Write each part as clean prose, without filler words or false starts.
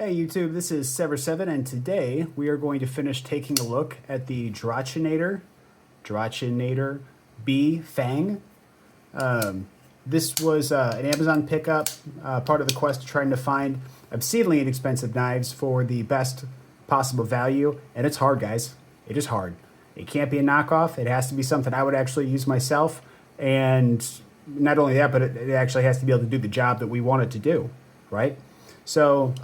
Hey YouTube, this is Sever7 and today we are going to finish taking a look at the Drachenader Y-Feng. This was an Amazon pickup, part of the quest trying to find obscenely inexpensive knives for the best possible value, and it's hard, guys. It is hard. It can't be a knockoff. It has to be something I would actually use myself, and not only that, but it actually has to be able to do the job that we want it to do, right? So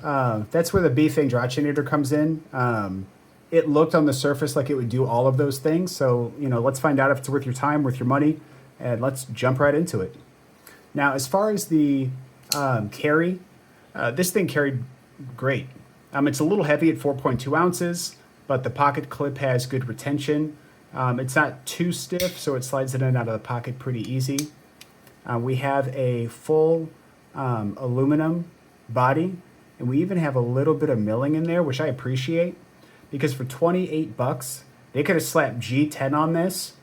that's where the Y-Feng Drachenader comes in. It looked on the surface like it would do all of those things. So, let's find out if it's worth your time, worth your money, and let's jump right into it. Now, as far as the carry, this thing carried great. It's a little heavy at 4.2 ounces, but the pocket clip has good retention. It's not too stiff, so it slides in and out of the pocket pretty easy. We have a full aluminum body, and we even have a little bit of milling in there, which I appreciate, because for 28 bucks they could have slapped G10 on this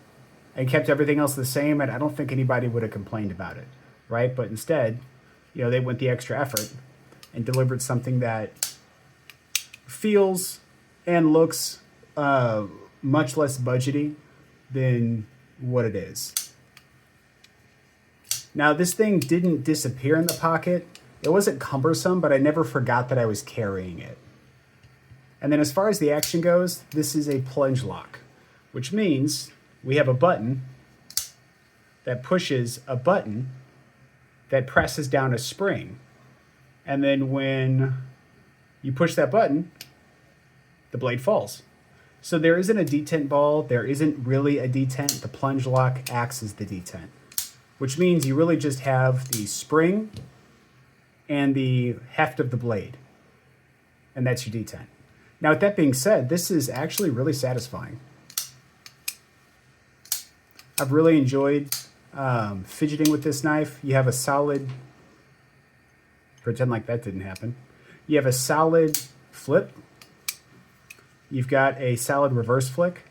and kept everything else the same, and I don't think anybody would have complained about it, right? But instead, they went the extra effort and delivered something that feels and looks much less budgety than what it is. Now, this thing didn't disappear in the pocket. It wasn't cumbersome, but I never forgot that I was carrying it. And then as far as the action goes, this is a plunge lock, which means we have a button that pushes a button that presses down a spring. And then when you push that button, the blade falls. So there isn't a detent ball. There isn't really a detent. The plunge lock acts as the detent, which means you really just have the spring and the heft of the blade, and that's your detent. Now, with that being said, this is actually really satisfying. I've really enjoyed fidgeting with this knife. You have a solid, pretend like that didn't happen. You have a solid flip. You've got a solid reverse flick.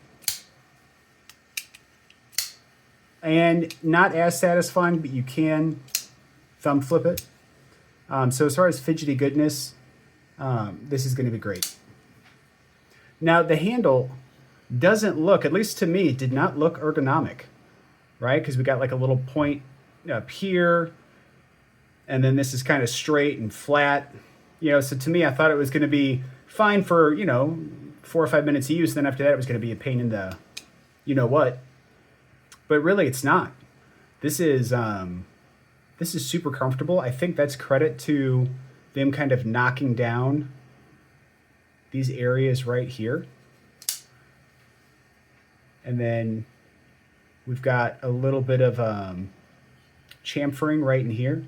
And not as satisfying, but you can thumb flip it. So as far as fidgety goodness, this is going to be great. Now, the handle doesn't look, at least to me, it did not look ergonomic, right? Because we got like a little point up here, and then this is kind of straight and flat. So to me, I thought it was going to be fine for, 4 or 5 minutes of use. And then after that, it was going to be a pain in the what. But really, it's not. This is super comfortable. I think that's credit to them kind of knocking down these areas right here. And then we've got a little bit of chamfering right in here.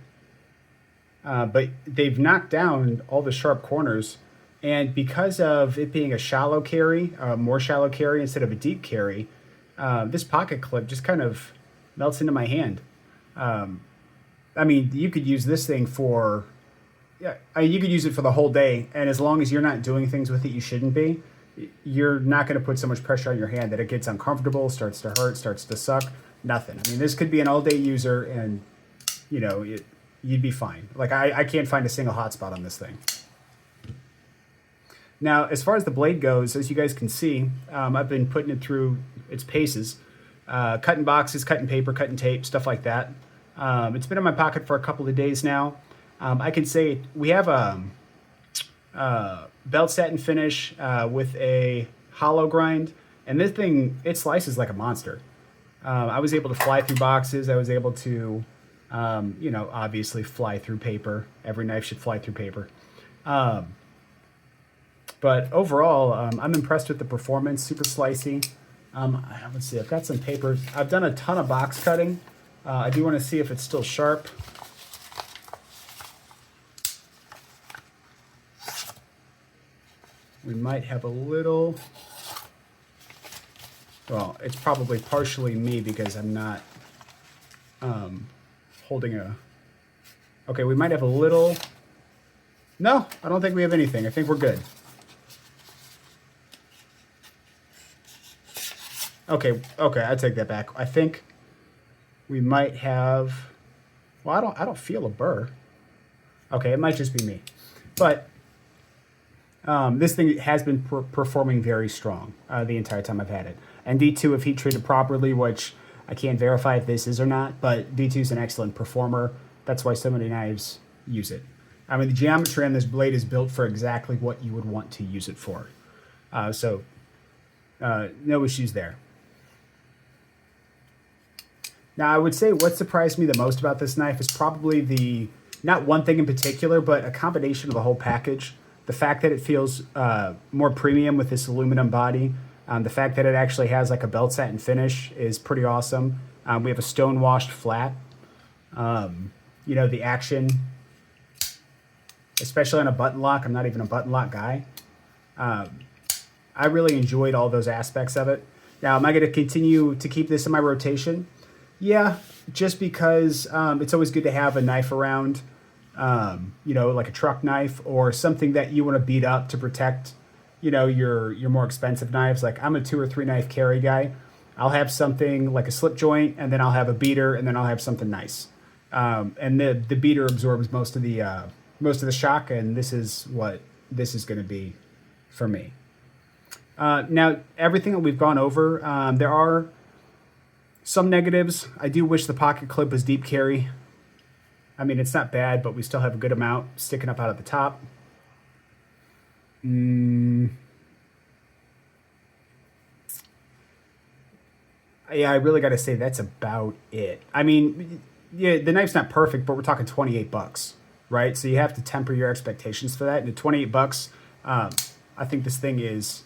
But they've knocked down all the sharp corners. And because of it being a shallow carry, more shallow carry instead of a deep carry, this pocket clip just kind of melts into my hand. You could use this thing for, you could use it for the whole day, and as long as you're not doing things with it you shouldn't be, you're not going to put so much pressure on your hand that it gets uncomfortable, starts to hurt, starts to suck, nothing. This could be an all-day user, and, you'd be fine. Like, I can't find a single hot spot on this thing. Now, as far as the blade goes, as you guys can see, I've been putting it through its paces, cutting boxes, cutting paper, cutting tape, stuff like that. It's been in my pocket for a couple of days now. I can say we have a belt satin finish with a hollow grind, and this thing, it slices like a monster. I was able to fly through boxes. I was able to, obviously fly through paper. Every knife should fly through paper. But overall, I'm impressed with the performance. Super slicey. Let's see. I've got some papers. I've done a ton of box cutting. I do want to see if it's still sharp. We might have a little. Well, it's probably partially me because I'm not holding a. Okay, we might have a little. No, I don't think we have anything. I think we're good. Okay, I take that back. I think we might have. Well, I don't feel a burr. Okay, it might just be me. But This thing has been performing very strong the entire time I've had it. And D2, if heat treated properly, which I can't verify if this is or not, but D2 is an excellent performer. That's why so many knives use it. I mean, the geometry on this blade is built for exactly what you would want to use it for. So no issues there. Now, I would say what surprised me the most about this knife is probably not one thing in particular, but a combination of the whole package. The fact that it feels more premium with this aluminum body. The fact that it actually has like a belt satin finish is pretty awesome. We have a stone washed flat. The action, especially on a button lock. I'm not even a button lock guy. I really enjoyed all those aspects of it. Now, am I going to continue to keep this in my rotation? Yeah, just because it's always good to have a knife around, like a truck knife or something that you want to beat up to protect, your more expensive knives. Like I'm a 2 or 3 knife carry guy. I'll have something like a slip joint, and then I'll have a beater, and then I'll have something nice. And the beater absorbs most of the shock, and this is what this is going to be for me. Now, everything that we've gone over, there are some negatives. I do wish the pocket clip was deep carry. I mean, it's not bad, but we still have a good amount sticking up out of the top. Yeah, I really got to say that's about it. I mean, yeah, the knife's not perfect, but we're talking $28, right? So you have to temper your expectations for that. And at $28, I think this thing is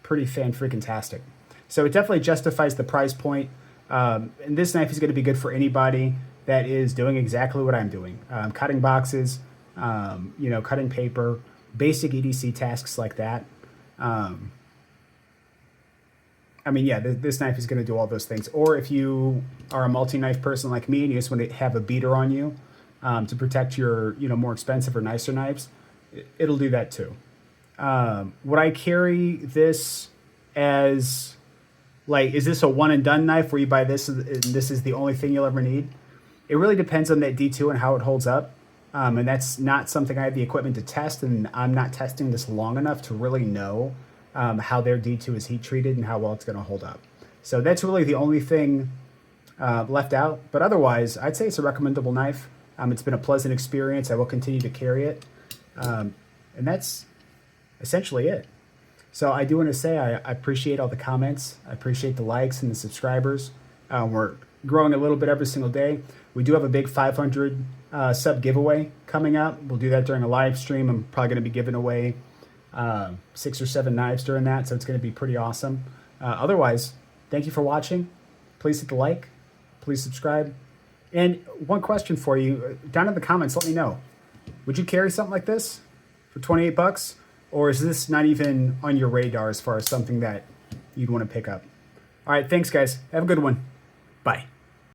pretty fan-freaking-tastic. So it definitely justifies the price point. And this knife is going to be good for anybody that is doing exactly what I'm doing. Cutting boxes, cutting paper, basic EDC tasks like that. This knife is going to do all those things. Or if you are a multi-knife person like me and you just want to have a beater on you to protect your, more expensive or nicer knives, it'll do that too. Would I carry this as, is this a one and done knife where you buy this and this is the only thing you'll ever need? It really depends on that D2 and how it holds up. And that's not something I have the equipment to test, and I'm not testing this long enough to really know how their D2 is heat treated and how well it's going to hold up. So that's really the only thing left out. But otherwise, I'd say it's a recommendable knife. It's been a pleasant experience. I will continue to carry it. And that's essentially it. So I do want to say I appreciate all the comments. I appreciate the likes and the subscribers. We're growing a little bit every single day. We do have a big 500 sub giveaway coming up. We'll do that during a live stream. I'm probably going to be giving away 6 or 7 knives during that, so it's going to be pretty awesome. Otherwise, thank you for watching. Please hit the like. Please subscribe. And one question for you, down in the comments, let me know. Would you carry something like this for $28? Or is this not even on your radar as far as something that you'd want to pick up? All right, thanks, guys. Have a good one. Bye.